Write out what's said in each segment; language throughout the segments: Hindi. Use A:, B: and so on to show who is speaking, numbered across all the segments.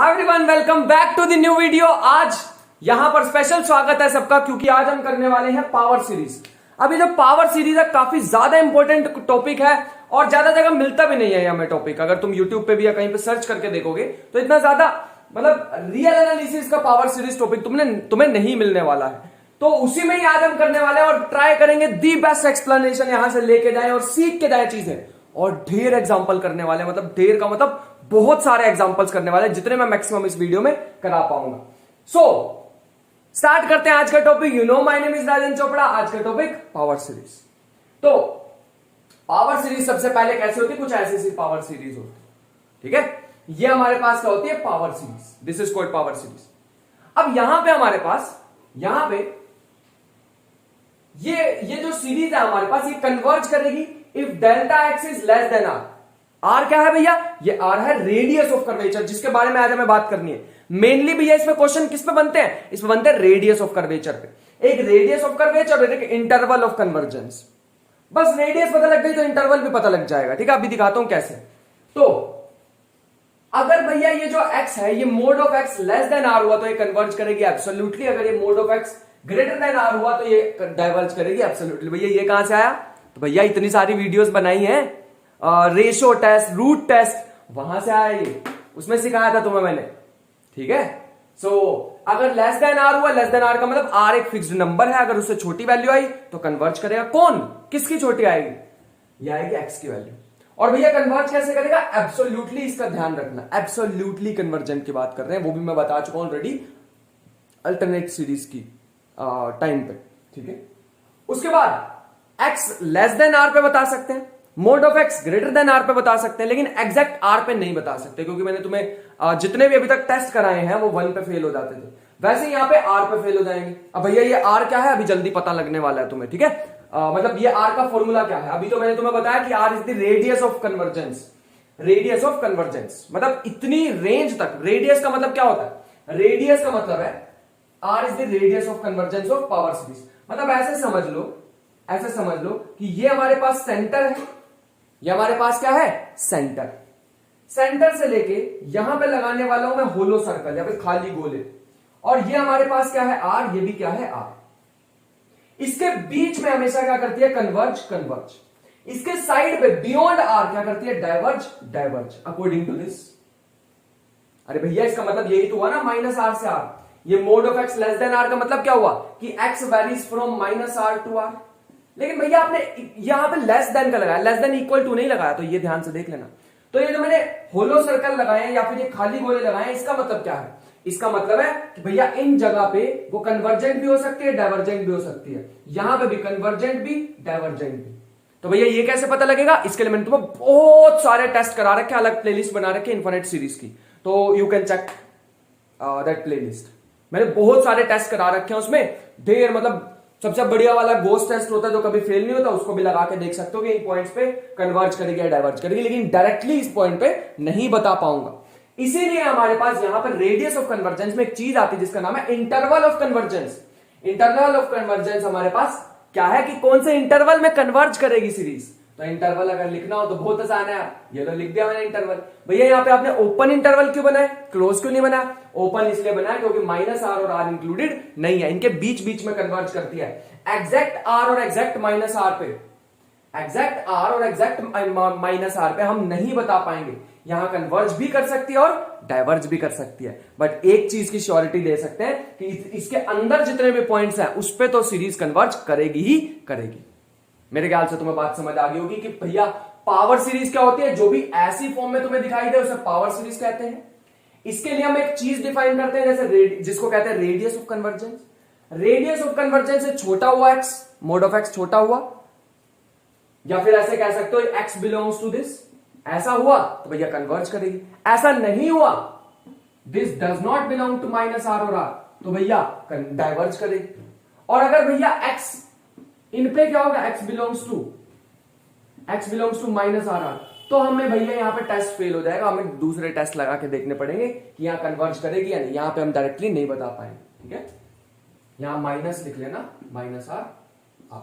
A: Hi everyone, welcome back to the new video. आज यहां पर स्पेशल स्वागत है सबका, क्योंकि आज हम करने वाले हैं पावर सीरीज। अभी जो पावर सीरीज है काफी ज्यादा इंपॉर्टेंट टॉपिक है और ज्यादा जगह मिलता भी नहीं है हमें टॉपिक। अगर तुम यूट्यूब पे भी या कहीं पे सर्च करके देखोगे तो इतना ज्यादा रियल एनालिसिस का पावर सीरीज टॉपिक तुम्हें नहीं मिलने वाला है। तो उसी में ही आज हम करने वाले हैं और ट्राई करेंगे दी बेस्ट एक्सप्लेनेशन यहां से लेके जाए और सीख के जाए चीजें। और ढेर एग्जांपल करने वाले, मतलब ढेर का मतलब बहुत सारे एग्जांपल्स करने वाले, जितने मैं मैक्सिमम इस वीडियो में करा पाऊंगा। सो स्टार्ट करते हैं आज का topic. You know my name is Rajan Chopra. आज का टॉपिक पावर सीरीज। तो पावर सीरीज सबसे पहले कैसे होती है? कुछ ऐसी पावर सीरीज होती है, ठीक है। ये हमारे पास क्या होती है? Power series. This is called power series. अब यहां पे हमारे पास ये जो सीरीज है हमारे पास, ये कन्वर्ज करेगी if delta x is less than R. R क्या है भैया? ये आर है रेडियस ऑफ कर्वेचर, जिसके बारे में आज हमें बात करनी है। मेनली भैया इसमें क्वेश्चन किस पे बनते हैं? इसमें बनते हैं रेडियस ऑफ कर्वेचर पे। एक रेडियस ऑफ कर्वेचर और एक इंटरवल ऑफ कन्वर्जेंस। बस रेडियस पता लग गई तो इंटरवल भी पता लग जाएगा, ठीक है। अभी दिखाता हूं कैसे। तो अगर भैया ये जो x है, ये mod of x less than R हुआ तो ये कन्वर्ज करेगी एब्सोल्युटली। अगर ये mod of x greater than R हुआ तो ये डाइवर्ज करेगी एब्सोल्युटली। भैया ये कहां से आया? तो भैया इतनी सारी वीडियोस बनाई हैं, रेशो टेस्ट, रूट टेस्ट, वहां से आया ये। उसमें सिखाया था तुम्हें मैंने, ठीक है। सो अगर लेस देन आर हुआ, लेस देन आर का मतलब आर एक फिक्स्ड नंबर है, अगर उससे छोटी वैल्यू आई तो कन्वर्ज करेगा। कौन? किसकी छोटी आएगी? ये आएगी एक्स की वैल्यू। और भैया कन्वर्ज कैसे करेगा? एब्सोल्युटली। इसका ध्यान रखना, एब्सोल्युटली कन्वर्जन की बात कर रहे हैं, वो भी मैं बता चुका हूं ऑलरेडी अल्टरनेट सीरीज की टाइम पे, ठीक है। उसके बाद एक्स लेस देन आर पे बता सकते हैं, mod of x greater than R पे बता सकते हैं, लेकिन एग्जैक्ट आर पे नहीं बता सकते, क्योंकि मैंने तुम्हें जितने भी अभी तक टेस्ट कराए हैं वो 1 पे फेल हो जाते थे। वैसे यहां पे आर पे फेल हो जाएंगे। अब भैया ये आर क्या है? अभी जल्दी पता लगने वाला है तुम्हें, ठीक है। मतलब ये आर का फॉर्मूला क्या है? अभी तो मैंने तुम्हें बताया कि R is the radius of convergence. Radius of convergence मतलब इतनी रेंज तक। रेडियस का मतलब क्या होता है? रेडियस का मतलब है R is the radius of convergence of power series. मतलब ऐसे समझ लो कि ये हमारे पास सेंटर है, ये हमारे पास क्या है? सेंटर। सेंटर से लेके यहां पे लगाने वाला हूं मैं होलो सर्कल या फिर खाली गोले, और ये हमारे पास क्या है? आर। ये भी क्या है? आर। इसके बीच में हमेशा क्या करती है? कन्वर्ज। इसके साइड पे बियॉन्ड आर क्या करती है? Diverge according to this. अरे भैया इसका मतलब यही तो हुआ ना, माइनस आर से आर। ये mod of x less than R का मतलब क्या हुआ? कि x varies from minus R to R. लेकिन भैया आपने यहां पे लेस देन का लगाया, लेस देन इक्वल टू नहीं लगाया, तो ये ध्यान से देख लेना। तो ये जो मैंने होलो सर्कल लगाए हैं या फिर ये खाली गोले लगाए हैं, इसका मतलब क्या है? इसका मतलब है कि भैया इन जगह पे वो कन्वर्जेंट भी हो सकती है, डाइवर्जेंट भी हो सकती है। यहां पे भी कन्वर्जेंट भी, डाइवर्जेंट भी। तो भैया ये कैसे पता लगेगा? इसके लिए मैंने तुम्हें बहुत सारे टेस्ट करा रखे, अलग प्लेलिस्ट बना रखे इन्फिनिट सीरीज की, तो you can check that playlist. मैंने बहुत सारे टेस्ट करा रखे हैं, उसमें ढेर, मतलब सबसे बढ़िया वाला गोस्ट टेस्ट होता है जो कभी फेल नहीं होता, उसको भी लगा के देख सकते हो कि इन पॉइंट्स पे कन्वर्ज करेगी या डाइवर्ज करेगी, लेकिन डायरेक्टली इस पॉइंट पे नहीं बता पाऊंगा। इसीलिए हमारे पास यहां पर रेडियस ऑफ कन्वर्जेंस में एक चीज आती है जिसका नाम है interval of convergence. Interval of convergence हमारे पास क्या है कि कौन से इंटरवल में कन्वर्ज करेगी सीरीज। तो इंटरवल अगर लिखना हो तो बहुत आसान है, ये तो लिख दिया मैंने इंटरवल। भैया यहाँ पे आपने ओपन इंटरवल क्यों बनाया, क्लोज क्यों नहीं बनाया? ओपन इसलिए बनाया क्योंकि माइनस आर और आर इंक्लूडेड नहीं है, इनके बीच बीच में कन्वर्ज करती है। एग्जैक्ट आर और एग्जैक्ट माइनस आर पे, एग्जैक्ट आर और एग्जैक्ट माइनस आर पे हम नहीं बता पाएंगे। यहां कन्वर्ज भी कर सकती है और डाइवर्ज भी कर सकती है, बट एक चीज की श्योरिटी दे सकते हैं कि इसके अंदर जितने भी पॉइंट्स हैं उस पे तो सीरीज कन्वर्ज करेगी ही करेगी। मेरे ख्याल से तुम्हें बात समझ आ गई होगी कि भैया पावर सीरीज क्या होती है। जो भी ऐसी फॉर्म में तुम्हें दिखाई दे उसे पावर सीरीज कहते हैं। इसके लिए हम एक चीज डिफाइन करते हैं, जैसे जिसको कहते हैं radius of convergence. Radius of convergence से छोटा हुआ एक्स, मोड ऑफ एक्स छोटा हुआ, या फिर ऐसे कह सकते हो एक्स बिलोंग्स टू दिस। ऐसा हुआ तो भैया कन्वर्ज करेगी, ऐसा नहीं हुआ, this does not belong to minus R और आर, तो भैया डाइवर्ज करेगी। और अगर भैया एक्स इन पे क्या होगा? X belongs to minus R R, तो हमें भैया यहाँ पे टेस्ट फेल हो जाएगा, हमें दूसरे टेस्ट लगा के देखने पड़ेंगे कि यहाँ कन्वर्ज करेगी या नहीं। यहाँ पे हम डायरेक्टली नहीं बता पाएंगे, ठीक है। यहां माइनस लिख लेना, माइनस आर आर।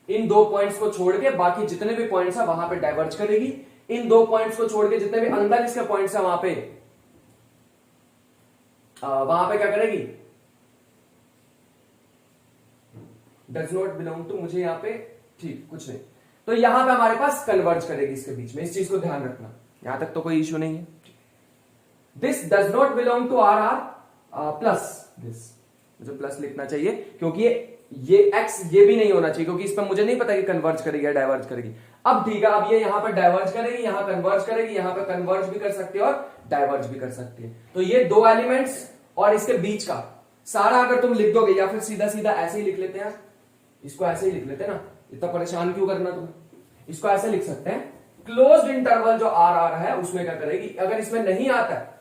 A: इन दो पॉइंट्स को छोड़ के बाकी जितने भी पॉइंट्स है वहां पे डाइवर्ज करेगी। इन दो पॉइंट्स को छोड़ के जितने भी अंदर इसके पॉइंट्स है वहां पे वहां पे क्या करेगी, डज नॉट बिलोंग टू, मुझे यहां पे ठीक कुछ नहीं, तो यहां पे हमारे पास कन्वर्ज करेगी इसके बीच में, इस चीज को ध्यान रखना, यहां तक तो कोई इश्यू नहीं है। This does not belong to R R plus this, मुझे प्लस लिखना चाहिए क्योंकि ये एक्स ये भी नहीं होना चाहिए, क्योंकि इस पर मुझे नहीं पता कि कन्वर्ज करेगी या डाइवर्ज करेगी। अब ठीक है, अब ये यहां पर डाइवर्ज करेगी, यहां कन्वर्ज करेगी, यहां पर कन्वर्ज भी कर सकती है और डाइवर्ज भी कर सकती है। तो ये दो एलिमेंट्स और इसके बीच का सारा अगर तुम लिख दोगे, या फिर सीधा सीधा ऐसे ही लिख लेते हैं, इसको ऐसे ही लिख लेते हैं ना, इतना परेशान क्यों करना तुम्हें, इसको ऐसे लिख सकते हैं, क्लोज्ड इंटरवल जो आर आर है उसमें क्या करेगी, अगर इसमें नहीं आता है,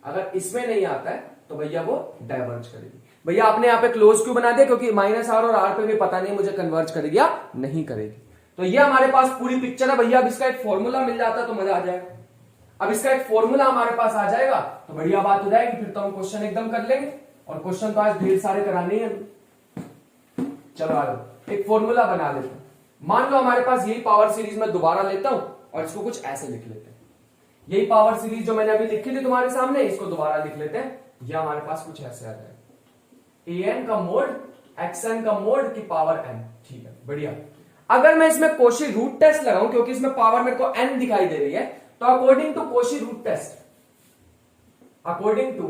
A: अगर इसमें नहीं आता है तो भैया वो डाइवर्ज करेगी। भैया आपने यहाँ पे क्लोज क्यों बना दिया, क्योंकि माइनस आर और आर पे भी पता नहीं मुझे कन्वर्ज करेगी या नहीं करेगी। तो ये हमारे पास पूरी पिक्चर है भैया। अब इसका एक फॉर्मूला मिल जाता तो मजा आ जाएगा। अब इसका एक फॉर्मूला हमारे पास आ जाएगा तो बढ़िया बात हो जाएगी, फिर तो हम क्वेश्चन एकदम कर लेंगे, और क्वेश्चन तो आज ढेर सारे कराने हैं। चलो आ जाओ, एक फॉर्मूला बना लेते हैं। मान लो हमारे पास यही पावर सीरीज में दोबारा लेता हूं और इसको कुछ ऐसे लिख लेते हैं। यही पावर सीरीज जो मैंने अभी लिखी थी तुम्हारे सामने, इसको दोबारा लिख लेते हैं। यह हमारे पास कुछ ऐसे आ जाएगा, an का मोड xn का मोड की पावर n। ठीक है, बढ़िया। अगर मैं इसमें कोशी रूट टेस्ट लगाऊं, क्योंकि इसमें पावर मेरे को n दिखाई दे रही है, तो according to Cauchy root test, according to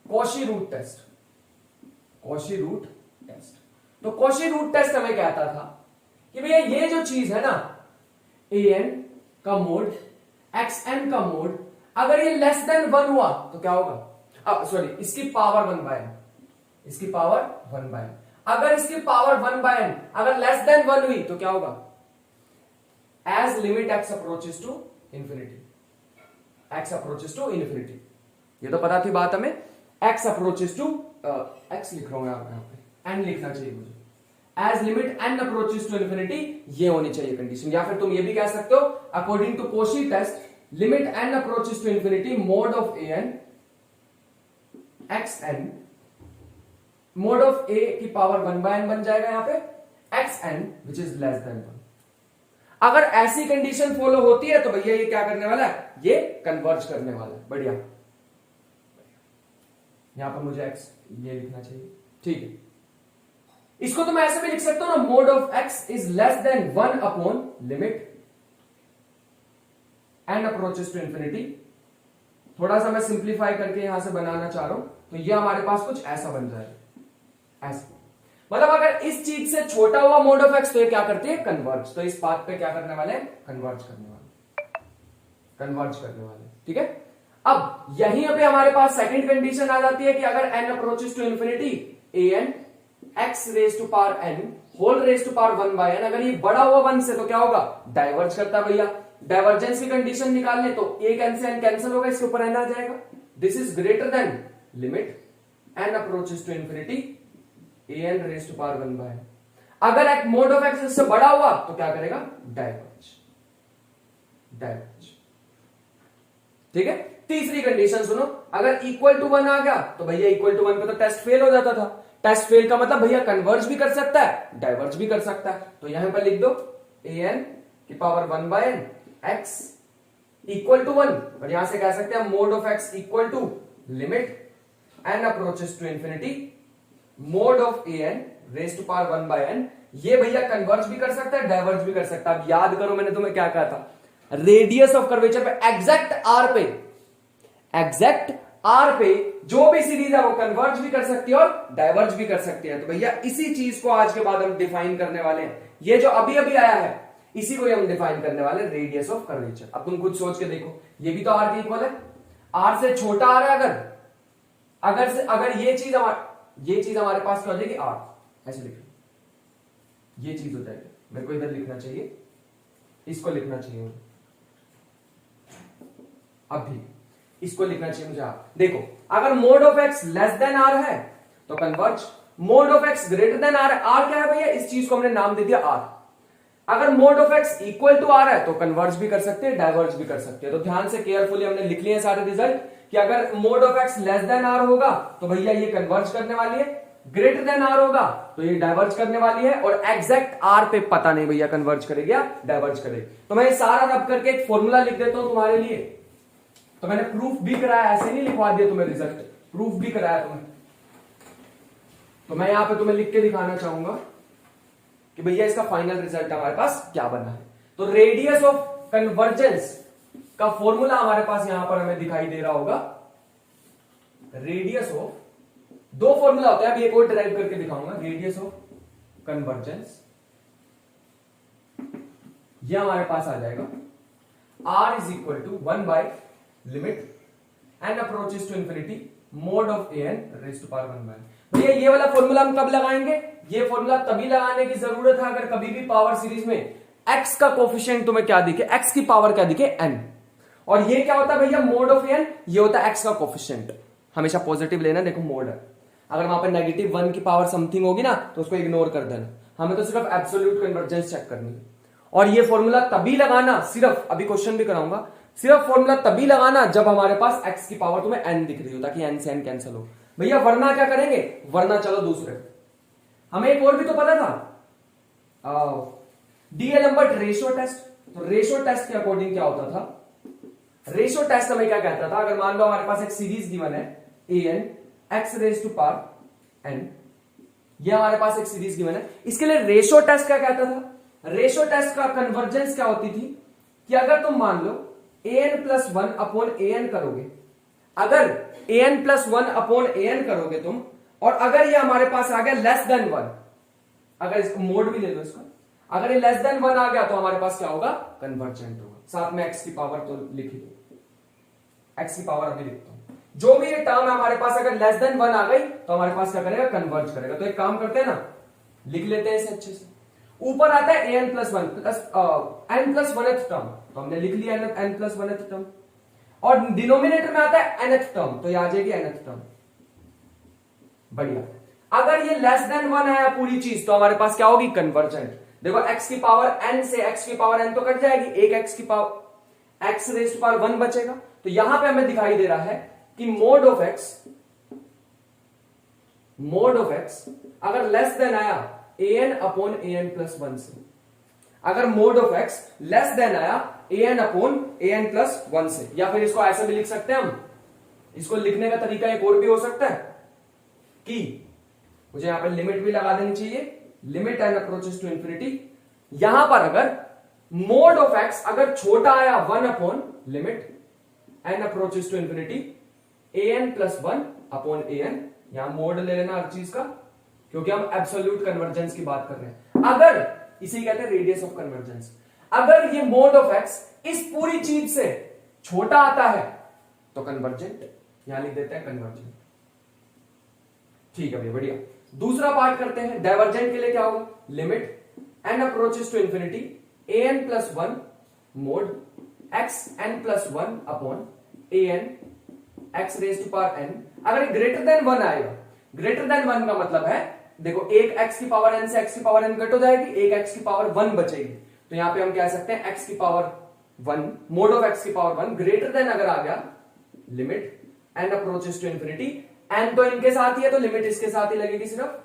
A: Cauchy root test, Cauchy root test, तो कोशी रूट टेस्ट हमें कहता था कि भैया ये जो चीज है ना, an का मोड xn का मोड, अगर ये लेस देन 1 हुआ तो क्या होगा, सॉरी इसकी पावर 1/n, इसकी पावर 1/n, अगर इसकी पावर 1/n अगर लेस देन 1 हुई तो क्या होगा, as limit x approaches to infinity, x approaches to infinity, ये तो पता थी बात हमें, x अप्रोचेस टू x लिख रहा हूं यहां पे, n लिखना चाहिए मुझे, as limit n approaches to infinity, ये होनी चाहिए कंडीशन। या फिर तुम ये भी कह सकते हो according to Cauchy test, limit n approaches to infinity mod of an xn, mod of a की पावर 1/n बन जाएगा यहां पे, xn which is less than 1। अगर ऐसी कंडीशन फॉलो होती है तो भैया ये क्या करने वाला है, ये कन्वर्ज करने वाला है। बढ़िया, यहां पर मुझे x ये लिखना चाहिए, ठीक है। इसको तो मैं ऐसे भी लिख सकता हूं ना, mod of x is less than 1 upon limit n approaches to infinity. थोड़ा सा मैं सिंप्लीफाई करके यहां से बनाना चाह रहा हूं, तो ये हमारे पास कुछ ऐसा बन जाएगा, ऐसा। मतलब अगर इस चीज से छोटा हुआ मोड ऑफ एक्स तो ये क्या करती है, कन्वर्ज। तो इस बात पे क्या करने वाले हैं, कन्वर्ज करने वाले, कन्वर्ज करने वाले, ठीक है। अब यहीं पे हमारे पास सेकंड कंडीशन आ जाती है कि अगर n approaches to infinity, an x raise to power n whole raise to power 1/n, अगर ये बड़ा हुआ 1 से तो क्या होगा, डाइवर्ज करता है भैया। डाइवर्जेंस की कंडीशन निकालने तो एक n से n कैंसिल होगा, इसके ऊपर n आ जाएगा। This is greater than limit n approaches to infinity an raise to power 1/n। अगर एक मोड ऑफ एक्स इससे बड़ा हुआ तो क्या करेगा, डाइवर्ज, डाइवर्ज, ठीक है। तीसरी कंडीशन सुनो, अगर इक्वल टू 1 आ गया तो भैया इक्वल टू 1 पे तो टेस्ट फेल हो जाता था। टेस्ट फेल का मतलब भैया कन्वर्ज भी कर सकता है, डाइवर्ज भी कर सकता है। तो यहां पर लिख दो an की power 1/n x equal to 1, और यहां से कह सकते हैं mod of x equal to limit n approaches to infinity mod of an raise to power 1/n। ये भैया कन्वर्ज भी कर सकता है, डाइवर्ज भी कर सकता है। अब याद करो मैंने तुम्हें क्या कहा था, रेडियस ऑफ कर्वेचर पे एग्जैक्ट आर पे, एग्जैक्ट आर पे जो भी सीरीज है वो कन्वर्ज भी कर सकती है और डाइवर्ज भी कर सकती है। तो भैया इसी चीज को आज के बाद हम डिफाइन करने वाले हैं। ये जो अभी अभी आया है इसी को हम डिफाइन करने वाले, रेडियस ऑफ कर्वेचर। अब तुम खुद सोच के देखो, ये भी तो आर के इक्वल है, आर से छोटा आर है अगर ये चीज हमारे पास क्या हो जाएगी, आर, ऐसे लिख, ये चीज हो जाएगी। मेरे को इधर लिखना चाहिए, इसको लिखना चाहिए अभी, इसको लिखना चाहिए मुझे। आप देखो, अगर mod of x less than R है तो converge, mod of x greater than R है। आर क्या है भैया, इस चीज को हमने नाम दे दिया आर। अगर mod of x equal to R है तो कन्वर्ज भी कर सकते हैं, डाइवर्ज भी कर सकते हैं। तो ध्यान से केयरफुली हमने लिख लिए सारे रिजल्ट कि अगर mod of x less than R होगा तो भैया ये कन्वर्ज करने वाली है, ग्रेटर देन आर होगा तो ये डाइवर्ज करने वाली है, और एग्जैक्ट आर पे पता नहीं भैया कन्वर्ज करेगी या डाइवर्ज करेगी। तो मैं सारा रब करके एक फॉर्मूला लिख देता हूं तुम्हारे लिए। तो मैंने प्रूफ भी कराया, ऐसे नहीं लिखवा दिया तुम्हें रिजल्ट, प्रूफ भी कराया तुम्हें। तो मैं यहां पे तुम्हें लिख के दिखाना चाहूंगा कि भैया इसका फाइनल रिजल्ट हमारे पास क्या बना है। तो रेडियस ऑफ कन्वर्जेंस का फॉर्मूला हमारे पास यहां पर हमें दिखाई दे रहा होगा। रेडियस ऑफ, दो फॉर्मूला होता है, अभी एक और डिराइव करके दिखाऊंगा। रेडियस ऑफ कन्वर्जेंस यह हमारे पास आ जाएगा r is equal to 1 by limit n approaches to infinity mod of an raise to power 1 by. भैया ये वाला फॉर्मूला हम कब लगाएंगे? ये फॉर्मूला तभी लगाने की जरूरत है अगर कभी भी पावर सीरीज में x का कोफिशिएंट तुम्हें क्या दिखे, x की पावर क्या दिखे, n। और ये क्या होता है भैया? मोड ऑफ n, ये होता है x का कोफिशिएंट। हमेशा पॉजिटिव लेना, देखो मोड है, अगर वहां पर नेगेटिव 1 की पावर समथिंग होगी ना तो उसको इग्नोर कर देना, हमें तो सिर्फ एब्सोल्यूट कन्वर्जेंस चेक करनी है। और ये फॉर्मूला तभी लगाना, सिर्फ अभी क्वेश्चन भी कराऊंगा, सिर्फ फॉर्मूला तभी लगाना जब हमारे पास x की पावर तुम्हें n दिख रही हो, ताकि n से n कैंसिल हो भैया। वरना क्या करेंगे? वरना चलो दूसरे, हमें एक और भी तो पता था, डीएल नंबर रेशियो टेस्ट। तो रेशियो टेस्ट के अकॉर्डिंग क्या होता था? रेशियो टेस्ट हमें क्या कहता था? अगर मान लो हमारे पास एक सीरीज गिवन है an x raise to power n, ये हमारे पास एक सीरीज गिवन है, इसके लिए रेशियो टेस्ट क्या कहता था? रेशियो टेस्ट का कन्वर्जेंस क्या होती थी कि अगर तुम मान लो an प्लस 1 अपॉन an करोगे, अगर an प्लस 1 अपॉन an करोगे तुम, और अगर ये हमारे पास आ गया लेस देन 1, अगर इसको मोड भी ले लो इसका, अगर ये लेस देन 1 आ गया तो हमारे पास क्या होगा? कन्वर्जेंट होगा। साथ में x की पावर तो लिख लो, x की पावर अभी लिखता हूं। जो भी ये टर्म है हमारे पास अगर लेस देन 1 आ गई तो हमारे पास क्या करेगा? कन्वर्ज करेगा। तो एक काम करते हैं ना, लिख लेते हैं इसे अच्छे से। ऊपर आता है an plus 1 plus n plus 1th term, तो हमने लिख लिया n प्लस 1th टर्म, और डिनोमिनेटर में आता है nth टर्म, तो ये आ जाएगी nth टर्म। बढ़िया। अगर ये लेस देन 1 आया पूरी चीज तो हमारे पास क्या होगी? कन्वर्जेंट। देखो x की पावर n से x की पावर n तो कट जाएगी, एक x की power x raise to power 1 बचेगा। तो यहां पे हमें दिखाई दे रहा है कि मोड ऑफ x अगर लेस देन आया an अपॉन an प्लस 1 से, अगर mod of x less then आया an अपॉन an प्लस 1 से, या फिर इसको ऐसे भी लिख सकते हैं हम, इसको लिखने का तरीका एक और भी हो सकता है कि मुझे यहां पर लिमिट भी लगा देनी चाहिए, limit n approaches to infinity. यहां पर अगर मोड ऑफ x अगर छोटा आया 1 upon limit n approaches to infinity an plus 1 upon an, यहां मोड ले लेना हर चीज का, क्योंकि हम एब्सोल्यूट कन्वर्जेंस की बात कर रहे हैं। अगर इसे कहते हैं रेडियस ऑफ कन्वर्जेंस, अगर ये मोड ऑफ x इस पूरी चीज से छोटा आता है तो कन्वर्जेंट, यहां लिख देते हैं कन्वर्जेंट। ठीक है भैया, बढ़िया। दूसरा पार्ट करते हैं, डाइवर्जेंट के लिए क्या होगा? Limit n approaches to infinity an plus 1 mod x n plus 1 upon an x raise to power n। अगर ग्रेटर देन 1 आएगा, ग्रेटर देन 1 का मतलब है, देखो एक x की पावर n से x की पावर n कट हो जाएगी, एक x की पावर 1 बचेगी, तो यहां पे हम कह सकते हैं x की पावर 1, मोड ऑफ x की पावर 1 ग्रेटर देन अगर आ गया limit n approaches to infinity, n तो इनके साथ ही है तो लिमिट इसके साथ ही लगेगी, सिर्फ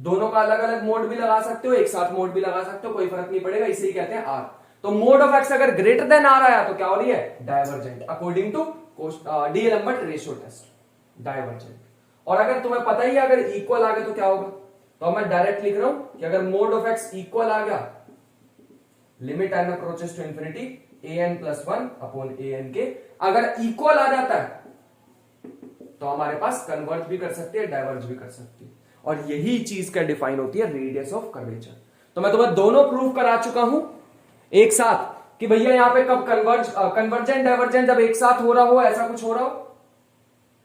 A: दोनों का अलग अलग मोड भी लगा सकते हो, एक साथ मोड भी लगा सकते हो, कोई फर्क नहीं पड़ेगा, इसे ही कहते हैं r। तो मोड ऑफ x अगर ग्रेटर देन r आया तो क्या हो रही है? Divergent, according to D'Alembert ratio test, divergent. और अगर तुम्हें पता ही है अगर इक्वल आ गया तो क्या होगा? तो मैं डायरेक्ट लिख रहा हूं कि अगर मोड ऑफ x इक्वल आ गया limit n approaches to infinity an plus 1 upon an के, अगर इक्वल आ जाता है तो हमारे पास कन्वर्ज भी कर सकते हैं, डाइवर्ज भी कर सकते हैं, और यही चीज क्या डिफाइन होती है? Radius of curvature. तो मैं तुम्हें दोनों प्रूफ करा चुका हूं एक साथ कि भैया यहां पे कब कन्वर्जेंट डाइवर्जेंट जब एक साथ हो रहा हो, ऐसा कुछ हो रहा हो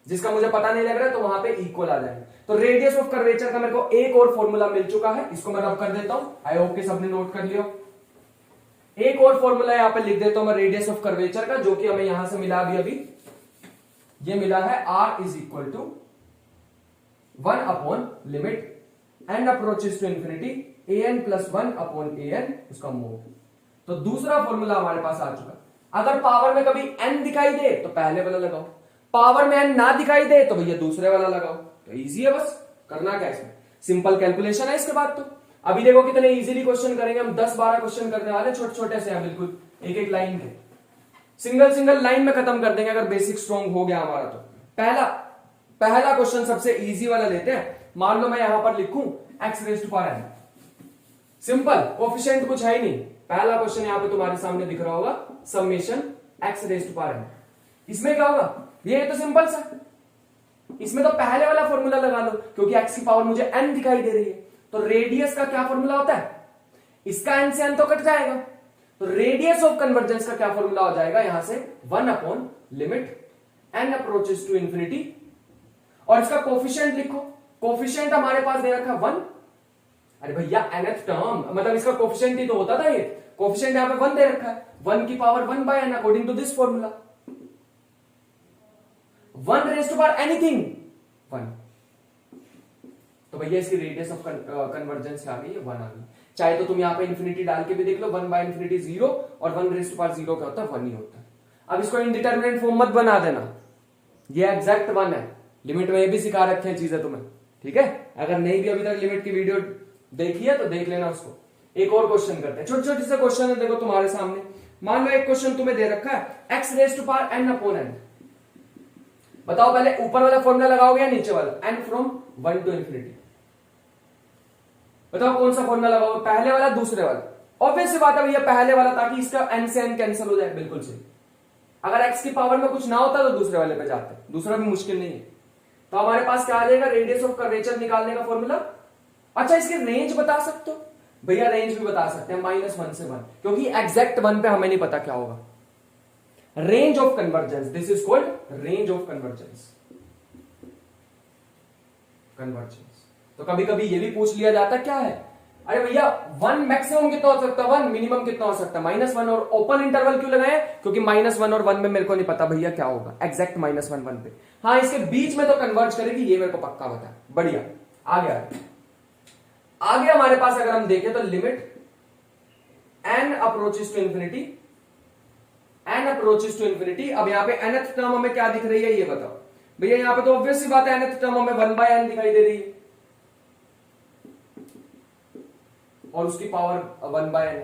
A: जिसका मुझे पता नहीं लग रहा है, तो वहां पे इक्वल आ जाएंगे। तो रेडियस ऑफ कर्वेचर का मेरे को एक और फॉर्मूला मिल चुका है, इसको मैं रब कर देता हूं, आई होप कि सबने नोट कर लिया। एक और फॉर्मूला यहां पे लिख देता हूं मैं रेडियस ऑफ कर्वेचर का, जो कि हमें यहां से मिला अभी ये मिला है r is equal to 1 upon limit n approaches to infinity an plus 1 upon an उसका मोड। तो दूसरा फॉर्मूला हमारे पास आ चुका। अगर पावर में कभी n दिखाई दे तो पहले वाला लगाओ, पावर में n ना दिखाई दे तो भैया दूसरे वाला लगाओ। तो इजी है, बस करना क्या इसमें, सिंपल कैलकुलेशन है इसके बाद। तो अभी देखो कितने इजीली क्वेश्चन करेंगे हम, 10-12 क्वेश्चन करने वाले, छोटे छोटे से हैं बिल्कुल, एक एक लाइन के। सिंगल सिंगल लाइन में खत्म कर देंगे अगर बेसिक स्ट्रॉन्ग हो गया हमारा तो। पहला क्वेश्चन सबसे इजी वाला लेते हैं। मान लो मैं यहां पर लिखूं x raise to power n, simple, coefficient कुछ है ही नहीं। पहला क्वेश्चन यहां पे तुम्हारे सामने दिख रहा होगा, summation x raise to power n। इसमें क्या होगा, ये तो सिंपल सा, इसमें तो पहले वाला फॉर्मूला लगा लो क्योंकि x की पावर मुझे n दिखाई दे रही है। तो रेडियस का क्या फॉर्मूला होता है, इसका n से n तो कट जाएगा, तो रेडियस ऑफ कन्वर्जेंस का क्या फॉर्मूला हो जाएगा यहां से 1 upon limit n approaches to infinity, और इसका कोफिशिएंट लिखो। कोफिशिएंट हमारे पास दे रखा 1, अरे भैया nth टर्म मतलब इसका कोफिशिएंट ही तो होता था, ये कोफिशिएंट यहां पे 1 दे रखा है, 1 की power 1 by n according to this formula. 1 raise to power anything 1, तो भैया इसकी रेडियस ऑफ कन्वर्जेंस आ गई है 1 आ गई। चाहे तो तुम यहां पे इंफिनिटी डाल के भी देख लो, 1 बाय इंफिनिटी 0 और 1 रेज टू पावर 0 क्या होता है, 1 ही होता है। अब इसको इनडिटरमिनेट फॉर्म मत बना देना, ये एग्जैक्ट 1 है। लिमिट में ये भी सिखा रखे हैं चीजें तुम्हें, ठीक है। अगर नहीं भी अभी तक लिमिट की वीडियो देखी है तो देख लेना उसको। एक और क्वेश्चन करते हैं, छोटे छोटे से क्वेश्चन है देखो तुम्हारे सामने। मान लो एक क्वेश्चन तुम्हें दे रखा है x raise to power n upon n, बताओ पहले ऊपर वाला फॉर्मूला लगाओगे या नीचे वाला, n फ्रॉम 1 टू इंफिनिटी, बताओ कौन सा फॉर्मूला लगाओगे, पहले वाला दूसरे वाला। ऑब्वियस सी बात है भैया पहले वाला, ताकि इसका n से n कैंसिल हो जाए, बिल्कुल सही। अगर x की पावर में कुछ ना होता तो दूसरे वाले पे जाते, दूसरा भी मुश्किल नहीं है। तो हमारे पास क्या आ जाएगा, रेडियस ऑफ कर्वेचर निकालने का फॉर्मूला। अच्छा इसकी रेंज बता सकते हो, भैया रेंज भी बता सकते हैं, -1 से 1, क्योंकि एग्जैक्ट 1 पे हमें नहीं पता क्या होगा। Range of convergence, this is called range of convergence. तो कभी कभी ये भी पूछ लिया जाता क्या है, अरे भैया 1 मैक्सिमम कितना हो सकता है, 1 मिनिमम कितना हो सकता है, -1, और ओपन इंटरवल क्यों लगाए, क्योंकि -1 और 1 में मेरे को नहीं पता भैया क्या होगा, एग्जैक्ट -1 1 पे। हाँ इसके बीच में तो कन्वर्ज करेगी, ये मेरे को पक्का पता है। बढ़िया, आगे हमारे पास अगर हम देखें तो limit n approaches to infinity, n approaches to infinity. अब यहाँ पे nth टर्म हमें क्या दिख रही है ये बताओ भैया, यहाँ पे तो ऑब्वियस सी बात है nth टर्म हमें 1 बाय n दिखाई दे रही है, और उसकी power 1 by n,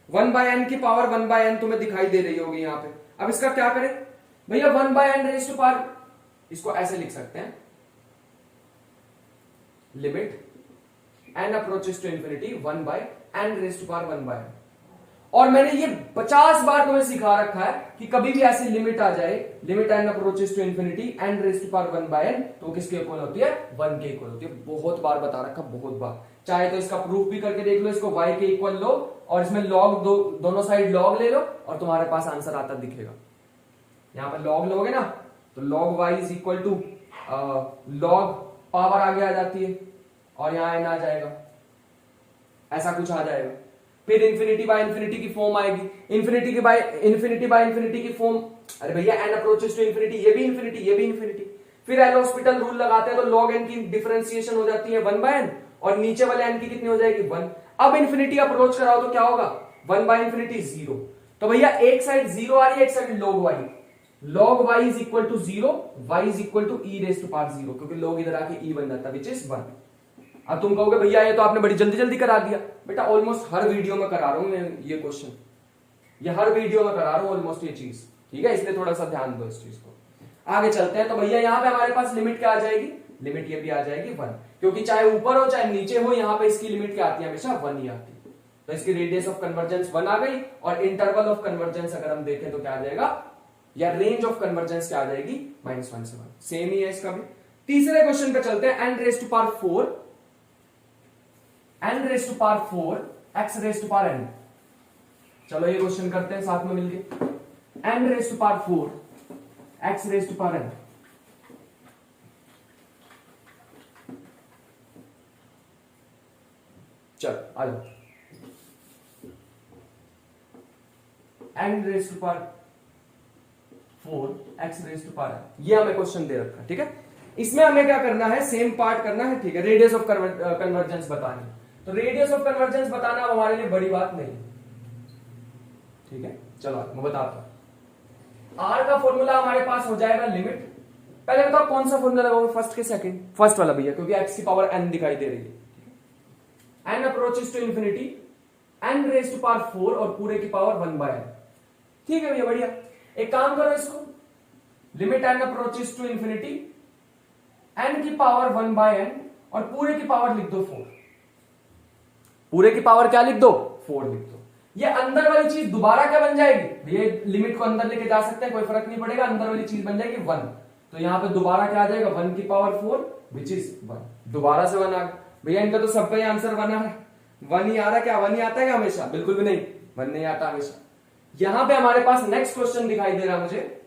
A: 1 by n की पावर 1 बाय n तुम्हें दिखाई दे रही होगी यहाँ पे। अब इसका क्या करें भैया, 1 by n raise to power, इसको ऐसे लिख सकते हैं, limit n approaches to infinity 1 by n raise to power 1 by n। और मैंने ये 50 बार तुम्हें सिखा रखा है कि कभी भी ऐसी लिमिट आ जाए, limit n approaches to infinity n raise to power 1 by n, तो किसके इक्वल होती है, 1 के इक्वल होती है। बहुत बार बता रखा, बहुत बार। चाहे तो इसका प्रूफ भी करके देख लो, इसको y के इक्वल लो और इसमें लॉग दोनों साइड लॉग ले लो और तुम्हारे पास आंसर आता दिखेगा। यहां पर लॉग लोगे ना तो log y is equal to log power आगे आ जाती है और यहां n आ जाएगा, ऐसा कुछ आ जाएगा। फिर इंफिनिटी बाय इंफिनिटी की फॉर्म आएगी, इंफिनिटी बाय इंफिनिटी की फॉर्म, अरे भैया n अप्रोचेस टू इंफिनिटी, ये भी इंफिनिटी ये भी इंफिनिटी। फिर एल हॉस्पिटल रूल लगाते हैं तो log n की डिफरेंशिएशन हो जाती है 1 बाय n, और नीचे वाले n की कितनी हो जाएगी 1। अब इंफिनिटी अप्रोच कराओ तो क्या होगा, 1 बाय इंफिनिटी 0। तो भैया एक साइड 0 आ रही है, एक side log y, log y is equal to 0, y is equal to e raise to power 0, क्योंकि log इधर आके e बन जाता है, विच इज 1। अब तुम कहोगे भैया ये तो आपने बड़ी जल्दी जल्दी करा दिया, बेटा ऑलमोस्ट हर वीडियो में करा रहा हूं मैं ये क्वेश्चन, ये हर वीडियो में करा रहा हूं ऑलमोस्ट ये चीज, ठीक है, इसलिए थोड़ा सा ध्यान दो इस चीज को। आगे चलते हैं, तो भैया यहाँ पे हमारे पास लिमिट क्या आ जाएगी, लिमिट ये भी आ जाएगी 1, क्योंकि चाहे ऊपर हो चाहे नीचे हो, यहाँ पे इसकी लिमिट क्या आती है, हमेशा 1 ही आती है। तो इसकी रेडियस ऑफ कन्वर्जेंस 1 आ गई, और इंटरवल ऑफ कन्वर्जेंस अगर हम देखें तो क्या आ जाएगा, या रेंज ऑफ कन्वर्जेंस क्या आ जाएगी, -1 से 1, सेम ही है इसका भी। तीसरे क्वेश्चन पे चलते हैं, n raise to power 4, n raise to power 4 x raise to power n। चलो ये क्वेश्चन करते हैं साथ में मिलके, n raise to power 4 x raise to power n। चल आ जाओ, n raise to power 4 x raise to power n, ये हमें क्वेश्चन दे रखा है, ठीक है। इसमें हमें क्या करना है, सेम पार्ट करना है, ठीक है, रेडियस ऑफ कन्वर्जेंस बतानी। तो रेडियस ऑफ कन्वर्जेंस बताना हमारे लिए बड़ी बात नहीं, ठीक है। चलो मैं बताता हूं, r का फॉर्मूला हमारे पास हो जाएगा लिमिट, पहले बताओ कौन सा फॉर्मूला लगाओगे, फर्स्ट के सेकंड, फर्स्ट वाला भैया, क्योंकि x की पावर n दिखाई दे रही है। n approaches to infinity n raise to power 4 और पूरे की पावर 1 बाय n, ठीक है भैया, बढ़िया। एक काम करो, इसको limit n approaches to infinity n की पावर 1/n और पूरे की पावर लिख दो 4। पूरे की पावर क्या लिख दो? 4 लिख दो। ये अंदर वाली चीज दोबारा क्या बन जाएगी? ये लिमिट को अंदर लेके जा सकते हैं, कोई फर्क नहीं पड़ेगा, अंदर वाली चीज बन जाएगी 1। तो यहां पे दोबारा क्या आ जाएगा? 1 की पावर 4 विच इज 1। दोबारा से 1 आ गया। भैया इनका तो सबका ही आंसर 1 है। 1 ही आ रहा, क्या 1 ही आता है क्या हमेशा? बिल्कुल भी नहीं, 1 नहीं आता हमेशा। यहां पे हमारे पास नेक्स्ट क्वेश्चन दिखाई दे रहा मुझे,